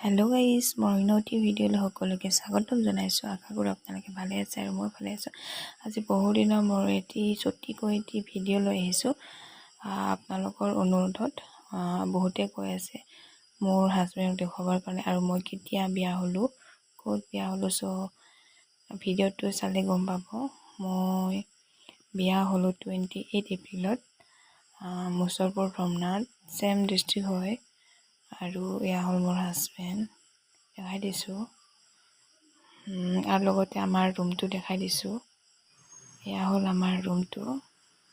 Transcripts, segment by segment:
Hello' guys, মৰ্ণিংটি ভিডিঅ'লৈ সকলোকে স্বাগতম জনাইছোঁ। আশা কৰোঁ আপোনালোকে ভালে আছে আৰু মই ভালে আছোঁ। আজি বহুদিনৰ মূৰত ছুটিকৈ এটি ভিডিঅ' লৈ আহিছোঁ আপোনালোকৰ অনুৰোধত। বহুতে কৈ আছে মোৰ হাজবেণ্ডক দেখুৱাবৰ কাৰণে আৰু মই কেতিয়া বিয়া হ'লোঁ, ক'ত বিয়া হ'লোঁ। ভিডিঅ'টো চালে গম পাব। মই বিয়া হ'লোঁ 28 এপ্ৰিলত, মুছলপুৰ ৰমনাত, ছেম ডিষ্ট্ৰিক্ট হয়। আৰু এয়া হ'ল মোৰ হাজবেণ্ড, দেখাই দিছোঁ। আৰু লগতে আমাৰ ৰুমটো দেখাই দিছোঁ। এয়া হ'ল আমাৰ ৰুমটো,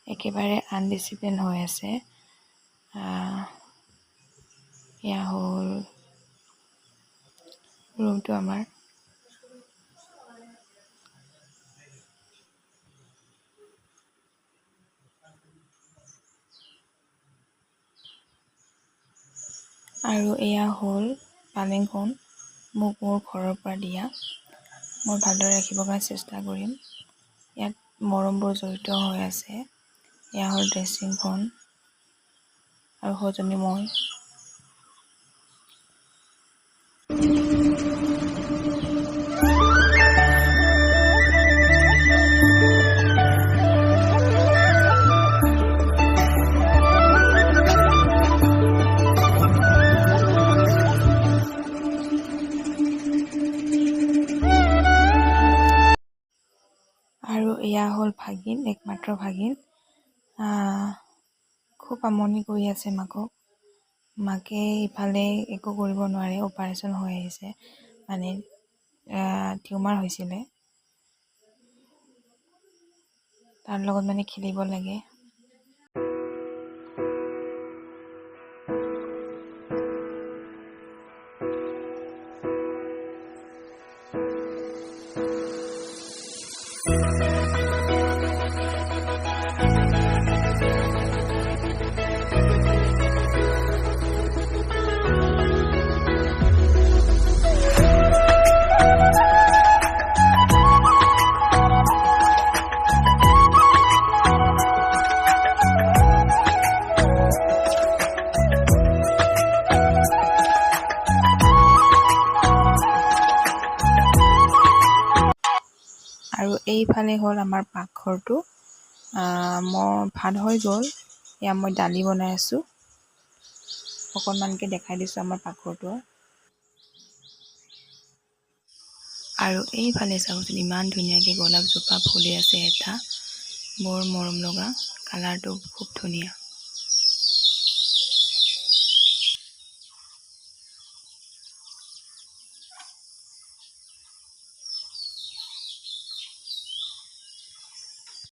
একেবাৰে আনডিচিপ্লিন হৈ আছে। এয়া হ'ল ৰুমটো আমাৰ। আৰু এয়া হ'ল পালেংখন, মোক মোৰ ঘৰৰ পৰা দিয়া। মই ভালদৰে ৰাখিবৰ কাৰণে চেষ্টা কৰিম। ইয়াত মৰমবোৰ জড়িত হৈ আছে। এয়া হ'ল ড্ৰেছিংখন আৰু সজনী মই। আৰু এয়া হ'ল ভাগিন, একমাত্ৰ ভাগিন। খুব আমনি কৰি আছে মাকক। মাকে ইফালে একো কৰিব নোৱাৰে, অপাৰেশ্যন হৈ আহিছে, মানে টিউমাৰ হৈছিলে। তাৰ লগত মানে খেলিব লাগে। আৰু এইফালে হ'ল আমাৰ পাকঘৰটো। মোৰ ভাত হৈ গ'ল। এয়া মই দালি বনাই আছোঁ। অকণমানকৈ দেখাই দিছোঁ আমাৰ পাকঘৰটো। আৰু এইফালে চাওকচোন, ইমান ধুনীয়াকৈ গোলাপজোপা ফুলি আছে এটা, বৰ মৰম লগা, কালাৰটো খুব ধুনীয়া।